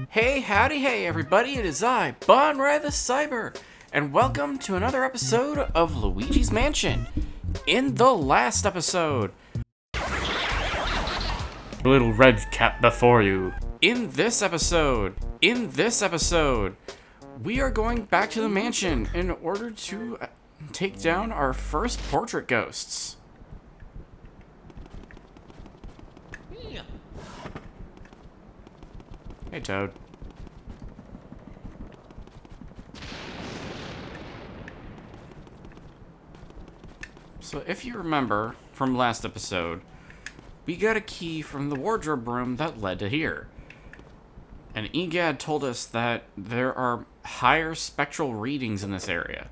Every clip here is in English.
Hey, howdy, hey, everybody, it is I, Bonrai the Cyber, and welcome to another episode of Luigi's Mansion. In the last episode, little red cap before you. In this episode, we are going back to the mansion in order to take down our first portrait ghosts. Hey, Toad. So if you remember from last episode, we got a key from the wardrobe room that led to here. And Egad told us that there are higher spectral readings in this area.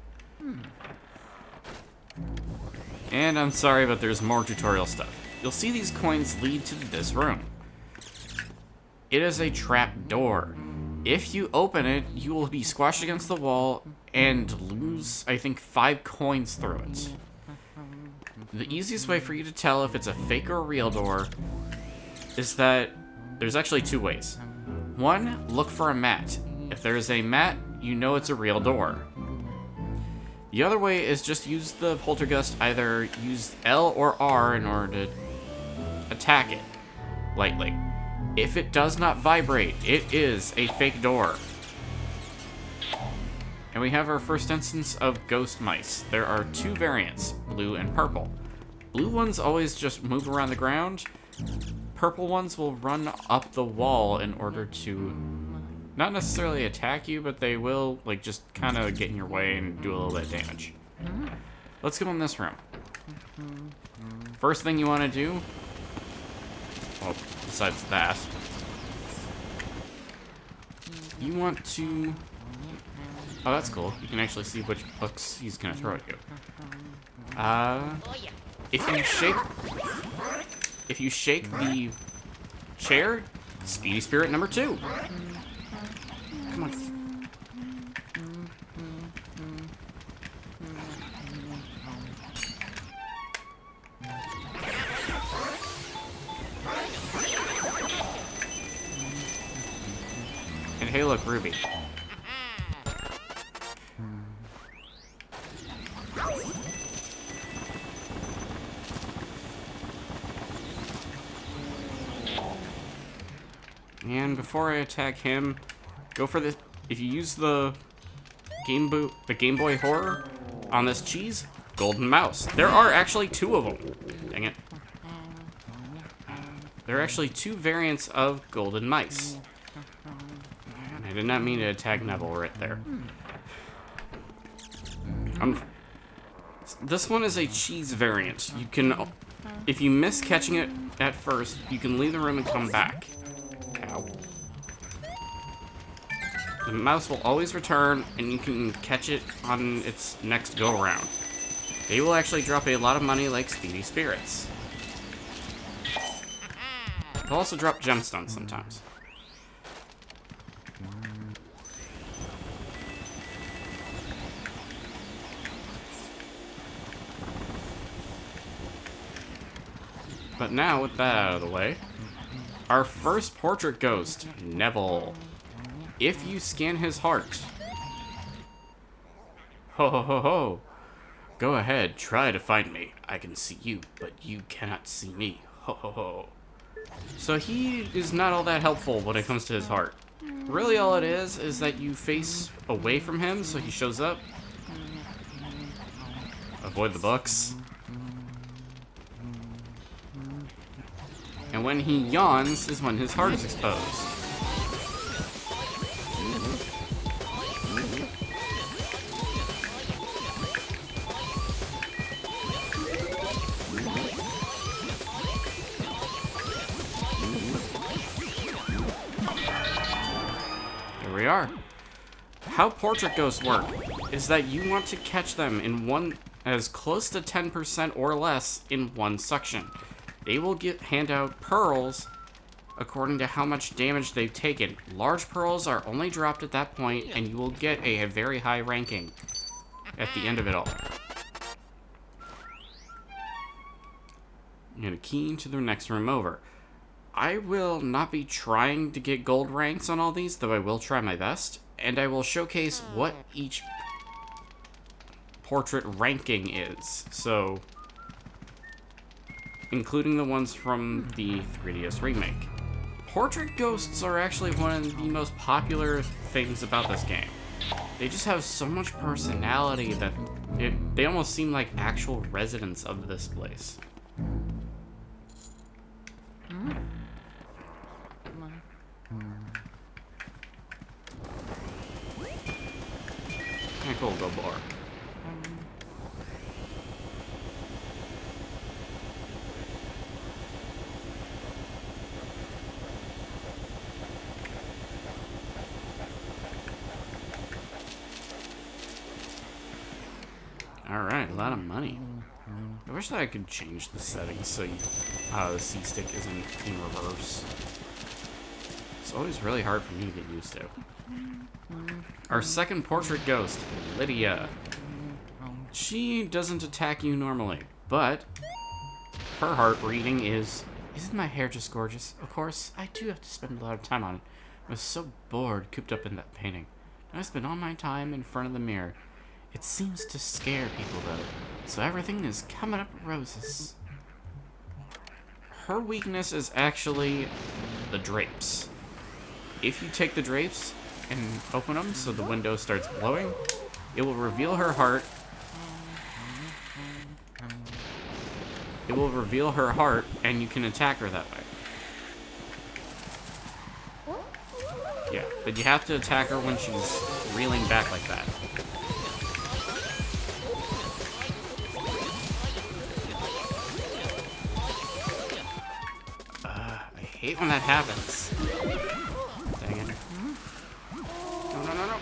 And I'm sorry, but there's more tutorial stuff. You'll see these coins lead to this room. It is a trap door. If you open it, you will be squashed against the wall and lose, I think, 5 coins through it. The easiest way for you to tell if it's a fake or a real door is that there's actually 2 ways. One, look for a mat. If there is a mat, you know it's a real door. The other way is just use the poltergust, either use L or R in order to attack it lightly. If it does not vibrate, it is a fake door. And we have our first instance of ghost mice. There are 2 variants, blue and purple. Blue ones always just move around the ground. Purple ones will run up the wall in order to not necessarily attack you, but they will like just kind of get in your way and do a little bit of damage. Let's go in this room. First thing you want to do, well, besides that, you want to... Oh, that's cool. You can actually see which books he's gonna throw at you. If you shake the chair, Speedy Spirit number 2. Come on. And hey, look, Ruby. And before I attack him, go for this. If you use the Game Boy Horror on this cheese, golden mouse. There are actually 2 of them. Dang it. There are actually 2 variants of golden mice. And I did not mean to attack Neville right there. This one is a cheese variant. You can, if you miss catching it at first, you can leave the room and come back. Ow. The mouse will always return, and you can catch it on its next go-around. They will actually drop a lot of money like Speedy Spirits. They'll also drop gemstones sometimes. But now, with that out of the way, our first portrait ghost, Neville. If you scan his heart... Ho ho ho ho. Go ahead, try to find me. I can see you, but you cannot see me. Ho ho ho. So he is not all that helpful when it comes to his heart. Really all it is that you face away from him so he shows up. Avoid the books. And when he yawns is when his heart is exposed. There we are. How portrait ghosts work is that you want to catch them in one as close to 10% or less in one suction. They will hand out pearls according to how much damage they've taken. Large pearls are only dropped at that point, and you will get a very high ranking at the end of it all. And a key to the next room over. I will not be trying to get gold ranks on all these, though I will try my best, and I will showcase what each portrait ranking is, so including the ones from the 3DS remake. Portrait ghosts are actually one of the most popular things about this game. They just have so much personality that they almost seem like actual residents of this place. Can't go bar. Alright, a lot of money. I wish that I could change the settings so the C-stick isn't in reverse. It's always really hard for me to get used to. Our second portrait ghost, Lydia. She doesn't attack you normally, but her heart reading is, "Isn't my hair just gorgeous? Of course, I do have to spend a lot of time on it. I was so bored cooped up in that painting. I spend all my time in front of the mirror. It seems to scare people, though, so everything is coming up roses." Her weakness is actually the drapes. If you take the drapes and open them so the window starts glowing, it will reveal her heart. It will reveal her heart, and you can attack her that way. Yeah, but you have to attack her when she's reeling back like that. I hate when that happens. Dang it. No.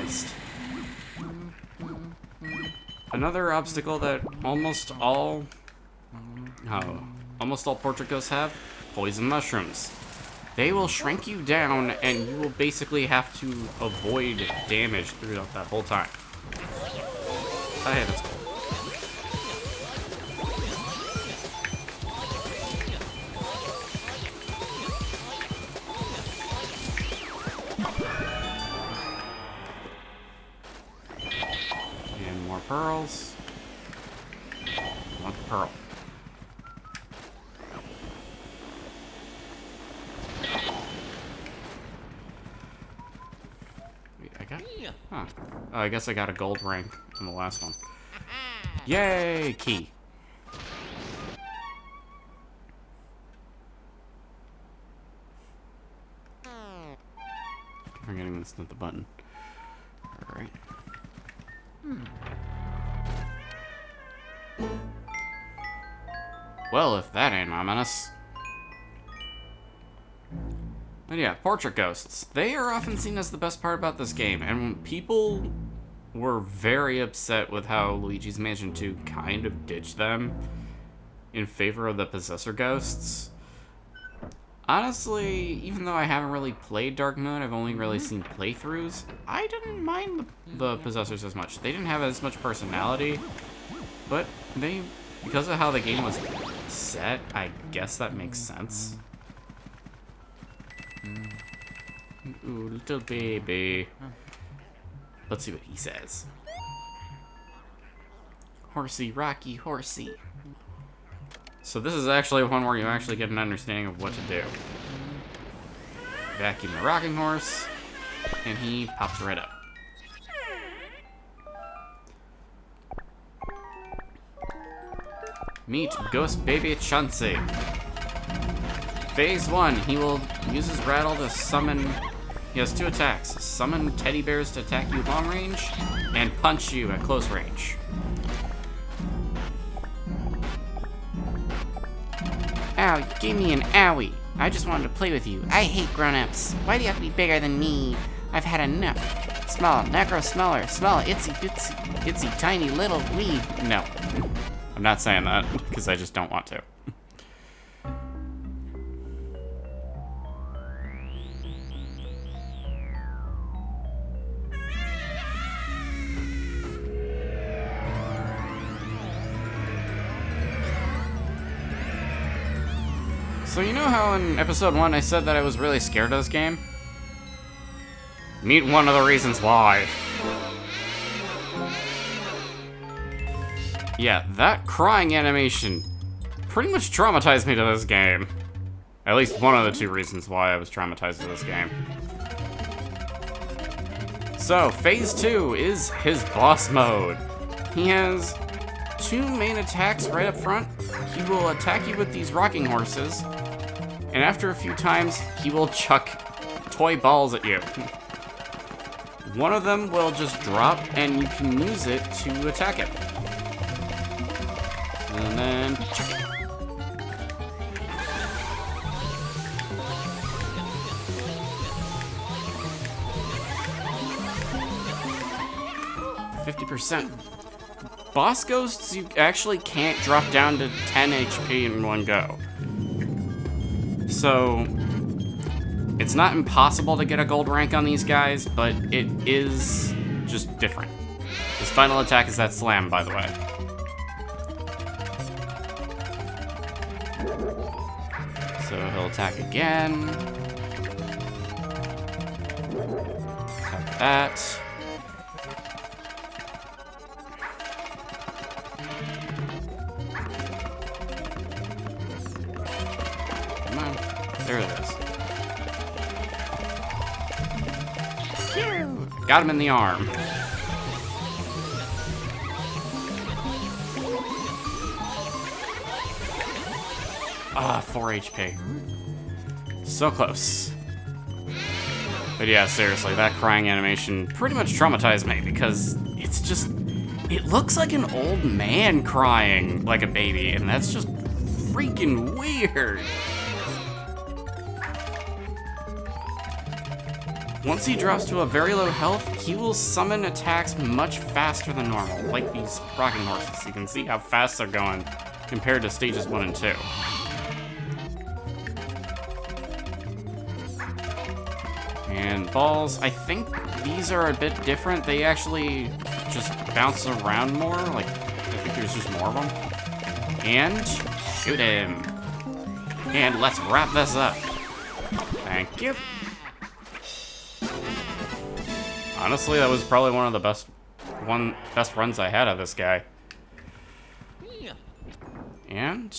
Missed. Another obstacle that almost all portrait ghosts have, poison mushrooms. They will shrink you down, and you will basically have to avoid damage throughout that whole time. Oh, yeah, that's cool. And more pearls. One pearl. Huh. Oh, I guess I got a gold rank on the last one. Yay! Key. Keep forgetting that's not the button. Alright. Well, if that ain't ominous. But yeah, portrait ghosts. They are often seen as the best part about this game, and people were very upset with how Luigi's Mansion 2 kind of ditched them in favor of the possessor ghosts. Honestly, even though I haven't really played Dark Moon, I've only really seen playthroughs, I didn't mind the possessors as much. They didn't have as much personality, but because of how the game was set, I guess that makes sense. Ooh, little baby. Let's see what he says. Horsey, Rocky, horsey. So this is actually one where you actually get an understanding of what to do. Vacuum the rocking horse, and he pops right up. Meet Ghost Baby Chauncey. Phase 1, he will use his rattle to summon. He has 2 attacks: summon teddy bears to attack you long range, and punch you at close range. Ow, you gave me an owie. I just wanted to play with you. I hate grown-ups. Why do you have to be bigger than me? I've had enough. Smell, necro smeller. Smell, itsy bitsy, itsy tiny little wee. No, I'm not saying that, because I just don't want to. So you know how in episode 1 I said that I was really scared of this game? Meet one of the reasons why. Yeah, that crying animation pretty much traumatized me to this game. At least one of the 2 reasons why I was traumatized to this game. So, phase 2 is his boss mode. He has 2 main attacks right up front. He will attack you with these rocking horses, and after a few times, he will chuck toy balls at you. One of them will just drop, and you can use it to attack it. And then chuck it. %. Boss ghosts, you actually can't drop down to 10 HP in one go. So, it's not impossible to get a gold rank on these guys, but it is just different. His final attack is that slam, by the way. So he'll attack again. Attack that. Come on. There it is. Phew. Got him in the arm. Ah, 4 HP. So close. But yeah, seriously, that crying animation pretty much traumatized me because it's just... It looks like an old man crying like a baby, and that's just freaking weird. Once he drops to a very low health, he will summon attacks much faster than normal, like these rocking horses. You can see how fast they're going compared to stages 1 and 2. And balls, I think these are a bit different. They actually just bounce around more. Like, I think there's just more of them. And shoot him. And let's wrap this up. Thank you. Honestly, that was probably one of the best runs I had of this guy. And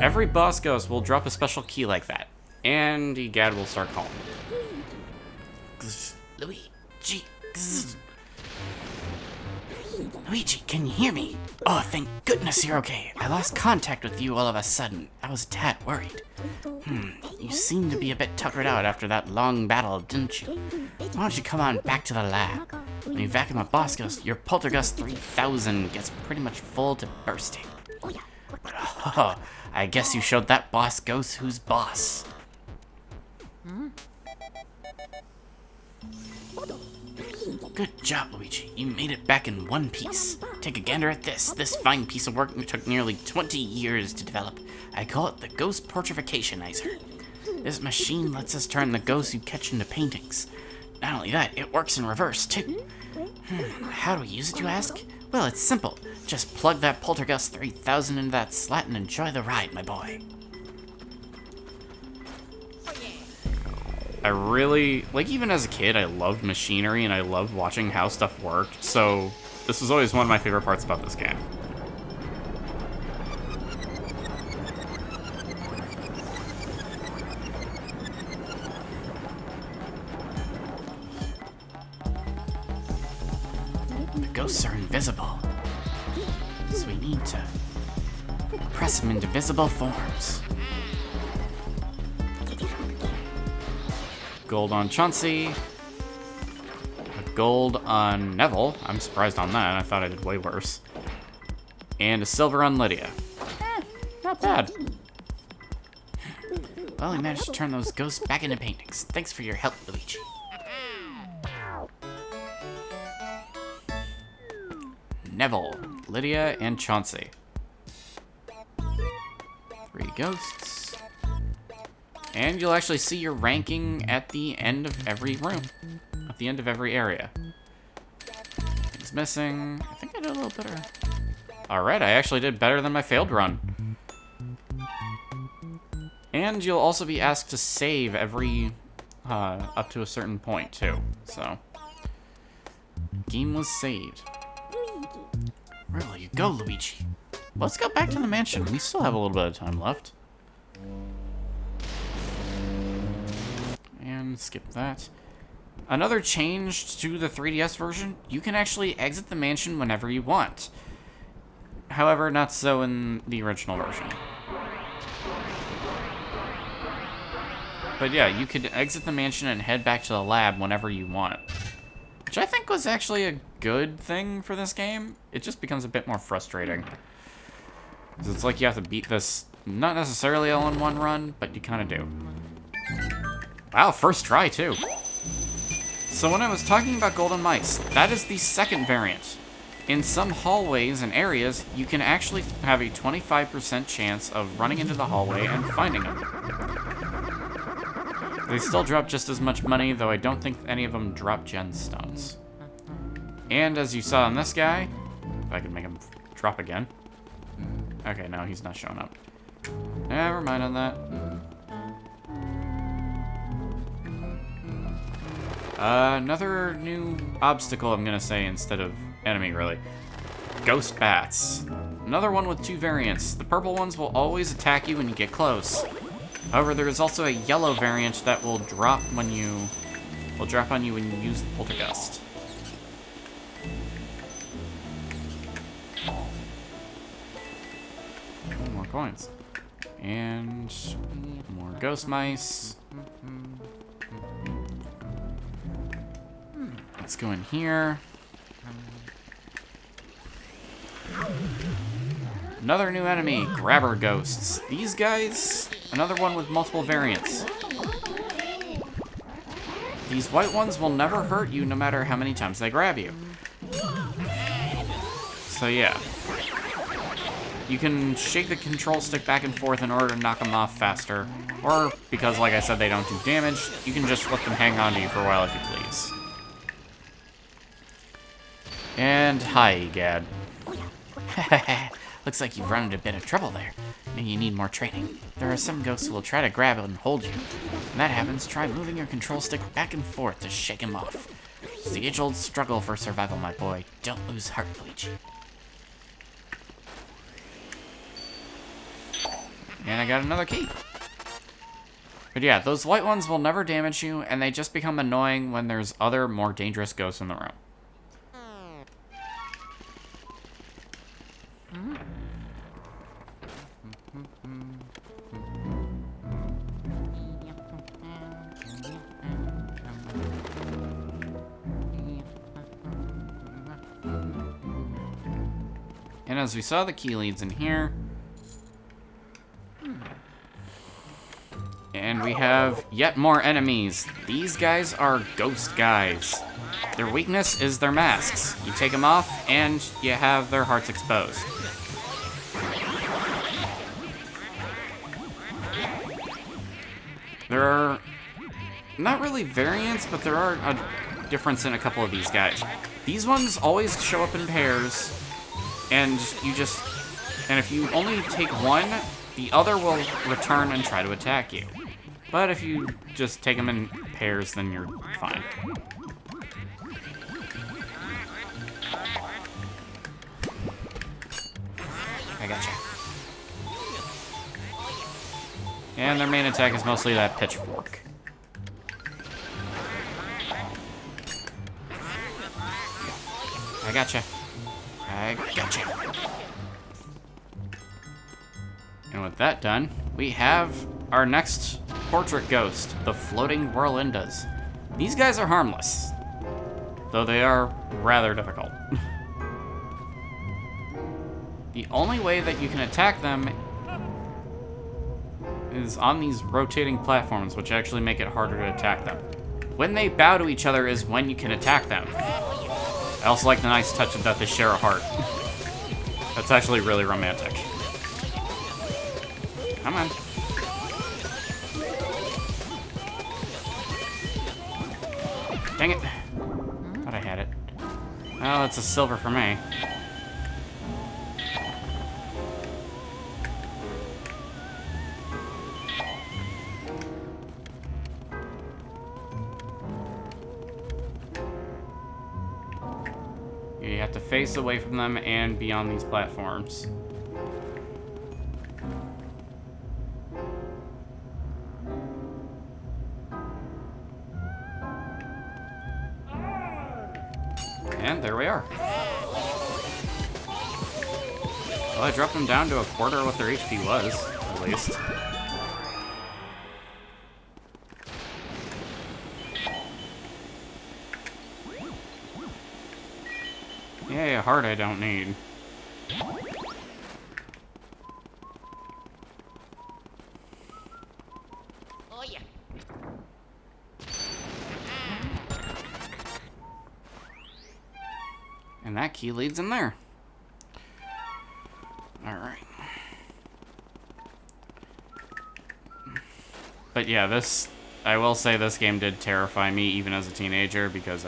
every boss ghost will drop a special key like that. And Egad will start calling. Luigi. Luigi, can you hear me? Oh, thank goodness you're okay. I lost contact with you all of a sudden. I was a tad worried. You seemed to be a bit tuckered out after that long battle, didn't you? Why don't you come on back to the lab? When you vacuum a boss ghost, your Poltergust 3000 gets pretty much full to bursting. Oh, I guess you showed that boss ghost who's boss. Good job, Luigi. You made it back in one piece. Take a gander at this. This fine piece of work took nearly 20 years to develop. I call it the Ghost Portrificationizer. This machine lets us turn the ghosts you catch into paintings. Not only that, it works in reverse, too. How do we use it, you ask? Well, it's simple. Just plug that Poltergust 3000 into that slat and enjoy the ride, my boy. I really, like, even as a kid, I loved machinery and I loved watching how stuff worked, so this was always one of my favorite parts about this game. The ghosts are invisible, so we need to press them into visible forms. Gold on Chauncey. A gold on Neville. I'm surprised on that. I thought I did way worse. And a silver on Lydia. Not bad. Well, we managed to turn those ghosts back into paintings. Thanks for your help, Luigi. Neville, Lydia, and Chauncey. 3 ghosts. And you'll actually see your ranking at the end of every room. At the end of every area. Things missing. I think I did a little better. Alright, I actually did better than my failed run. And you'll also be asked to save every, up to a certain point, too. So, game was saved. Where will you go, Luigi? Let's go back to the mansion. We still have a little bit of time left. And skip that. Another change to the 3DS version, you can actually exit the mansion whenever you want. However, not so in the original version. But yeah, you could exit the mansion and head back to the lab whenever you want. Which I think was actually a good thing for this game. It just becomes a bit more frustrating. Because it's like you have to beat this, not necessarily all in one run, but you kind of do. Wow, first try too. So when I was talking about golden mice, that is the second variant. In some hallways and areas, you can actually have a 25% chance of running into the hallway and finding them. They still drop just as much money, though I don't think any of them drop gemstones. And as you saw on this guy, if I can make him drop again. Okay, no, he's not showing up. Never mind on that. Another new obstacle, I'm gonna say, instead of enemy, really. Ghost bats. Another one with 2 variants. The purple ones will always attack you when you get close. However, there is also a yellow variant that will drop on you when you use the poltergust. More coins. And more ghost mice. Let's go in here. Another new enemy, grabber ghosts. These guys, another one with multiple variants. These white ones will never hurt you no matter how many times they grab you. So yeah. You can shake the control stick back and forth in order to knock them off faster. Or, because like I said, they don't do damage, you can just let them hang on to you for a while if you please. And hi, Gad. Looks like you've run into a bit of trouble there. Maybe you need more training. There are some ghosts who will try to grab and hold you. When that happens, try moving your control stick back and forth to shake him off. It's the age-old struggle for survival, my boy. Don't lose heart, Luigi. And I got another key. But yeah, those white ones will never damage you, and they just become annoying when there's other, more dangerous ghosts in the room. And as we saw, the key leads in here. And we have yet more enemies. These guys are ghost guys. Their weakness is their masks. You take them off, and you have their hearts exposed. There are not really variants, but there are a difference in a couple of these guys. These ones always show up in pairs, and if you only take one, the other will return and try to attack you. But if you just take them in pairs, then you're fine. I gotcha. And their main attack is mostly that pitchfork. I gotcha. I gotcha. And with that done, we have our next portrait ghost, the floating whirlindas. These guys are harmless, though they are rather difficult. The only way that you can attack them is on these rotating platforms, which actually make it harder to attack them. When they bow to each other is when you can attack them. I also like the nice touch of that they share a heart. That's actually really romantic. Come on. Dang it. Thought I had it. Oh, it's a silver for me. You have to face away from them and be on these platforms. And there we are. Well, I dropped them down to a quarter of what their HP was, at least. Yay, a heart I don't need. Oh yeah. And that key leads in there. Alright. But yeah, I will say this game did terrify me even as a teenager because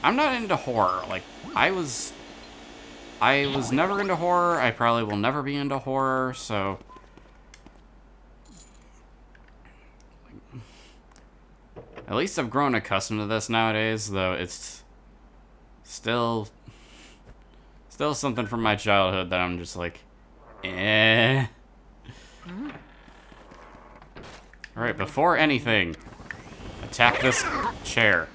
I'm not into horror. Like, I was never into horror. I probably will never be into horror, so at least I've grown accustomed to this nowadays, though it's still something from my childhood that I'm just like, eh. Alright, before anything, attack this chair.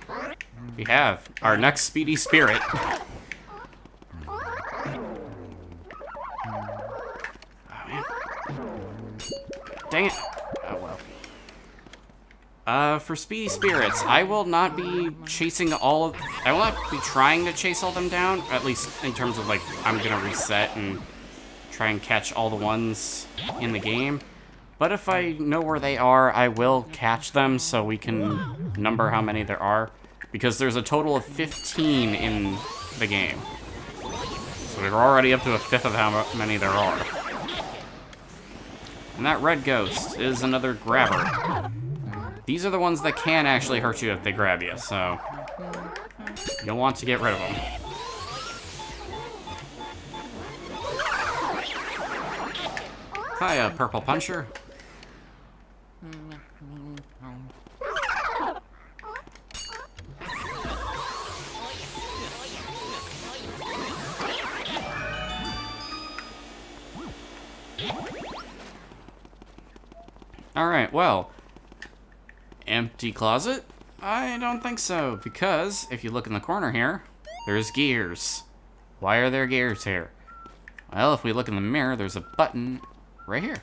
We have our next speedy spirit. Oh, man. Dang it. Oh, well. For speedy spirits, I will not be chasing I will not be trying to chase all them down, at least in terms of, like, I'm gonna reset and try and catch all the ones in the game. But if I know where they are, I will catch them so we can number how many there are. Because there's a total of 15 in the game. So we're already up to a fifth of how many there are. And that red ghost is another grabber. These are the ones that can actually hurt you if they grab you, so you'll want to get rid of them. Hiya, Purple Puncher. Alright, well, empty closet? I don't think so, because if you look in the corner here, there's gears. Why are there gears here? Well, if we look in the mirror, there's a button right here.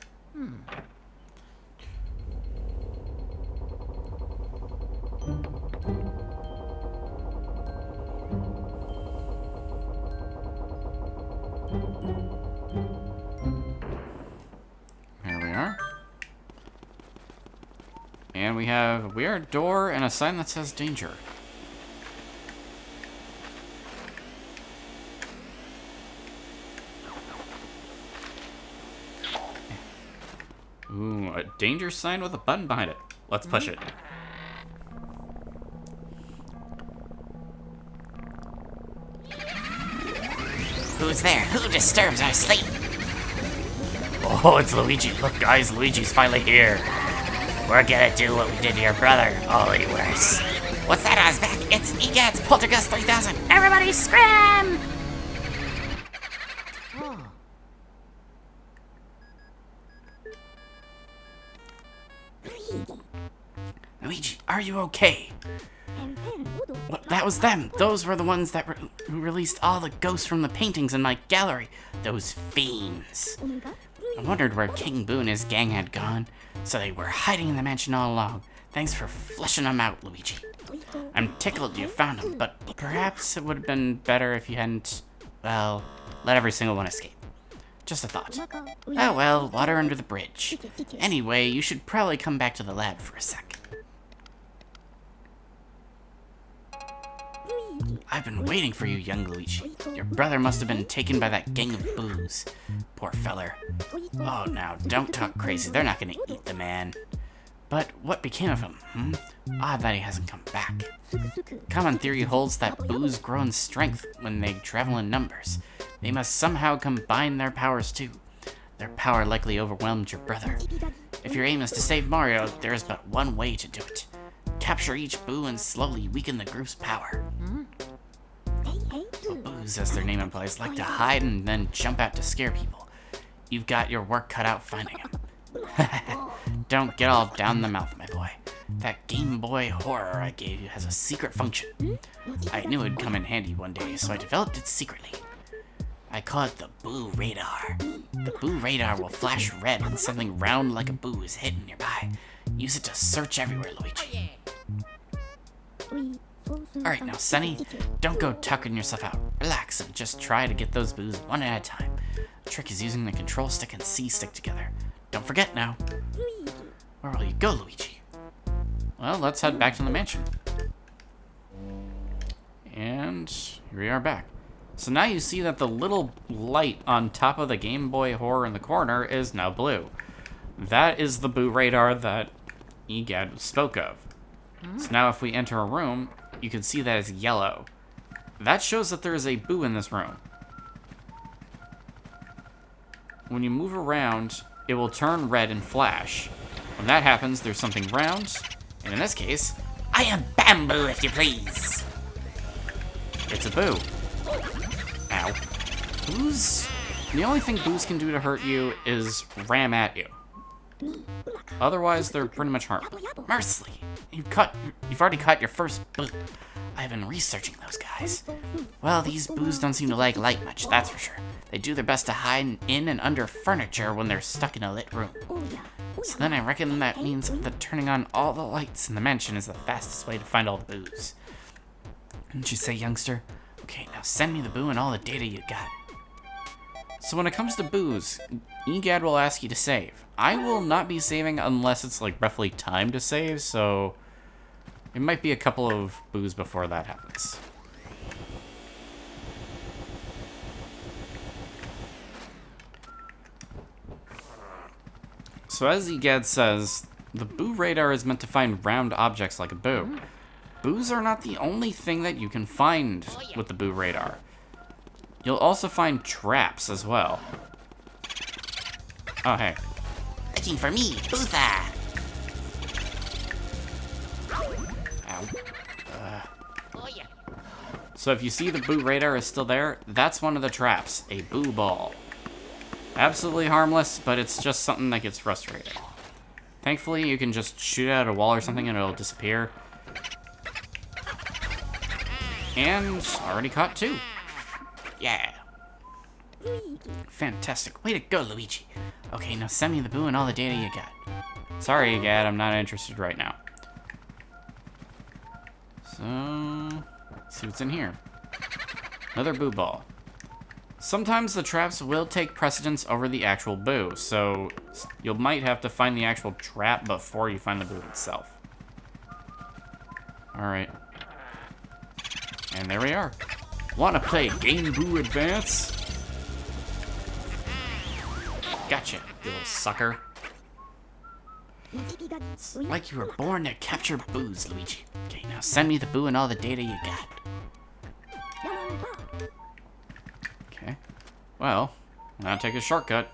There we are. And we have a weird door and a sign that says danger. Ooh, a danger sign with a button behind it. Let's push it. Who's there? Who disturbs our sleep? Oh, it's Luigi. Look, guys, Luigi's finally here. We're gonna do what we did to your brother, only worse. What's that, Ozback? It's EGAD's Poltergust 3000. Everybody scram! Luigi, are you okay? What, that was them. Those were the ones that who released all the ghosts from the paintings in my gallery. Those fiends. I wondered where King Boo and his gang had gone, so they were hiding in the mansion all along. Thanks for fleshing them out, Luigi. I'm tickled you found them, but perhaps it would have been better if you hadn't, well, let every single one escape. Just a thought. Oh well, water under the bridge. Anyway, you should probably come back to the lab for a sec. I've been waiting for you, young Luigi. Your brother must have been taken by that gang of boos. Poor feller. Oh, now, don't talk crazy. They're not gonna eat the man. But what became of him, Odd that he hasn't come back. Common theory holds that boos grow in strength when they travel in numbers. They must somehow combine their powers too. Their power likely overwhelmed your brother. If your aim is to save Mario, there is but one way to do it. Capture each boo and slowly weaken the group's power. boos, as their name implies, like to hide and then jump out to scare people. You've got your work cut out finding them. Don't get all down the mouth, my boy. That Game Boy horror I gave you has a secret function. I knew it'd come in handy one day, so I developed it secretly. I call it the Boo Radar. The Boo Radar will flash red when something round like a boo is hidden nearby. Use it to search everywhere, Luigi. Alright, now, Sonny, don't go tucking yourself out. Relax and just try to get those boos one at a time. The trick is using the control stick and C stick together. Don't forget now. Where will you go, Luigi? Well, let's head back to the mansion. And here we are back. So now you see that the little light on top of the Game Boy horror in the corner is now blue. That is the Boo Radar that Egad spoke of. So now if we enter a room, you can see that it's yellow. That shows that there is a boo in this room. When you move around, it will turn red and flash. When that happens, there's something round, and in this case, I am bamboo, if you please. it's a boo. Ow. Boos? The only thing boos can do to hurt you is ram at you. Otherwise, they're pretty much harmless. Mercilessly, you've already caught your first boo. I've been researching those guys. Well, these boos don't seem to like light much, that's for sure. They do their best to hide in and under furniture when they're stuck in a lit room. So then I reckon that means that turning on all the lights in the mansion is the fastest way to find all the boos. Didn't you say, youngster? Okay, now send me the boo and all the data you got. So when it comes to boos, Egad will ask you to save. I will not be saving unless it's like roughly time to save, so it might be a couple of boos before that happens. So as Egad says, the Boo Radar is meant to find round objects like a boo. Boos are not the only thing that you can find with the Boo Radar. You'll also find traps as well. Oh, hey. Looking for me, Bootha. Ow. So if you see the Boo Radar is still there, that's one of the traps, a boo ball. Absolutely harmless, but it's just something that gets frustrating. Thankfully, you can just shoot it at a wall or something and it'll disappear. And already caught two. Yeah. Fantastic. Way to go, Luigi. Okay, now send me the boo and all the data you got. Sorry, Gad, I'm not interested right now. So, let's see what's in here. Another boo ball. Sometimes the traps will take precedence over the actual boo, so you might have to find the actual trap before you find the boo itself. Alright. And there we are. Wanna play Game Boo Advance? Gotcha, you little sucker. Like you were born to capture boos, Luigi. Okay, now send me the boo and all the data you got. Okay. Well, now take a shortcut.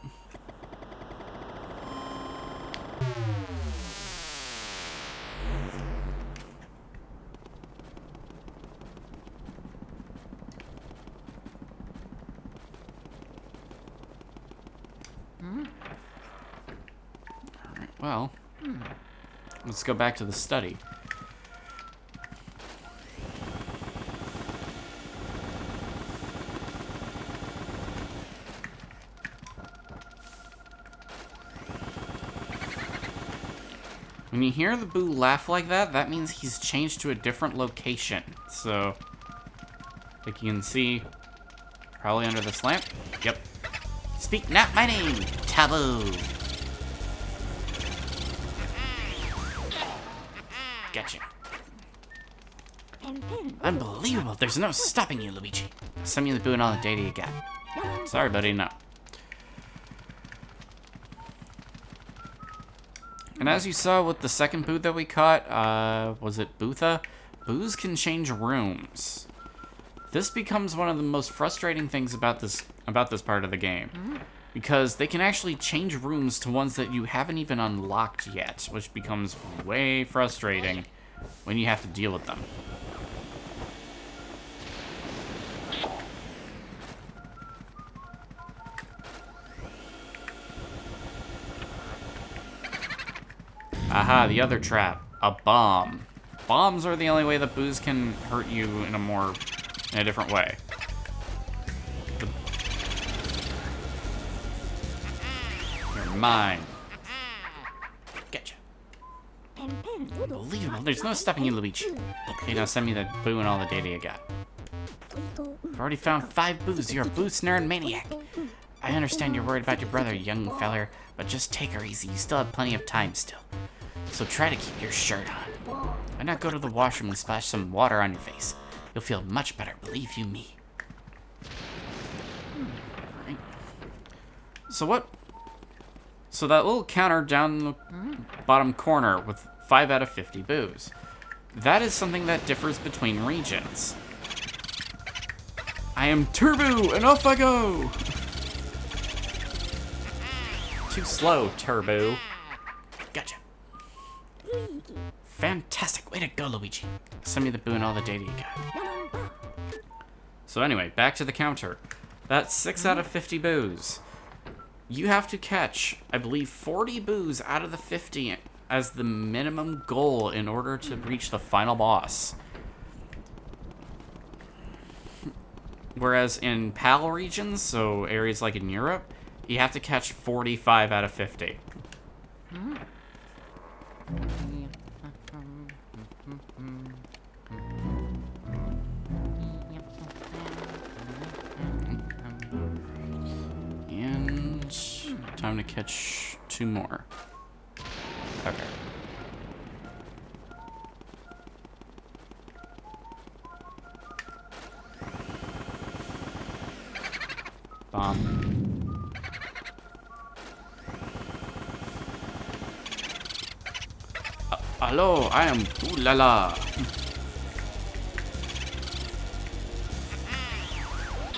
Alright, well, let's go back to the study. When you hear the boo laugh like that, that means he's changed to a different location. So, like you can see, probably under this lamp. Yep. Speak not my name, taboo. Gotcha. Unbelievable. There's no stopping you, Luigi. Send me the boo and all the data you got. Sorry, buddy, no. And as you saw with the second boo that we caught, was it Bootha? Boos can change rooms. This becomes one of the most frustrating things about this part of the game. Because they can actually change rooms to ones that you haven't even unlocked yet, which becomes way frustrating when you have to deal with them. Aha, the other trap. A bomb. Bombs are the only way that booze can hurt you in a different way. You're mine. Getcha. Unbelievable. There's no stopping you, Luigi. Okay, now send me the boo and all the data you got. I've already found 5 boos. You're a boo snaring maniac. I understand you're worried about your brother, young feller, but just take her easy. You still have plenty of time still. So try to keep your shirt on. Why not go to the washroom and splash some water on your face? You'll feel much better, believe you me. Right. So that little counter down the bottom corner with 5 out of 50 boos. That is something that differs between regions. I am Turbo, and off I go! Too slow, Turbo. Gotcha. Fantastic. Way to go, Luigi. Send me the boo and all the data you got. So anyway, back to the counter. That's 6 out of 50 boos. You have to catch, I believe, 40 boos out of the 50 as the minimum goal in order to reach the final boss. Whereas in PAL regions, so areas like in Europe, you have to catch 45 out of 50. And time to catch 2 more. Okay. Bomb. Hello, I am Ooh La La.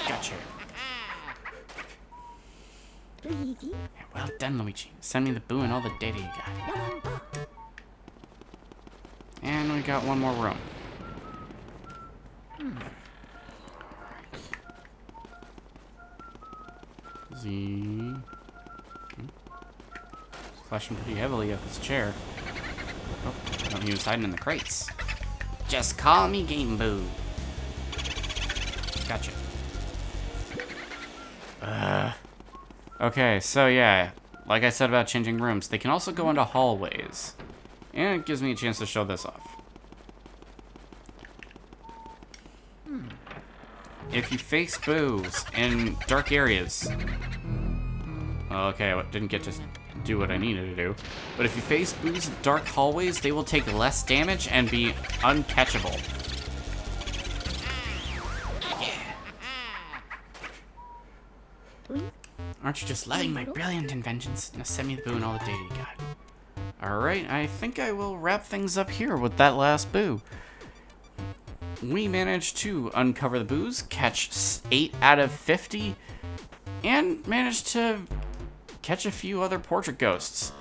Gotcha. Well done, Luigi. Send me the boo and all the data you got. And we got 1 more room. Z. Flashing pretty heavily at this chair. Oh, he was hiding in the crates. Just call me Game Boo. Gotcha. Okay, so yeah, like I said about changing rooms, they can also go into hallways. And it gives me a chance to show this off. If you face boos in dark areas... Okay, I didn't get to do what I needed to do. But if you face boos in dark hallways, they will take less damage and be uncatchable. Aren't you just loving my brilliant inventions? Now send me the boo and all the data you got. Alright, I think I will wrap things up here with that last boo. We managed to uncover the boos, catch 8 out of 50, and managed to catch a few other portrait ghosts.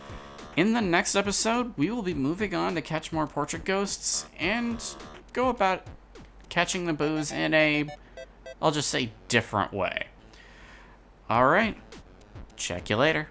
In the next episode, we will be moving on to catch more portrait ghosts and go about catching the boos in a, I'll just say, different way. Alright, check you later.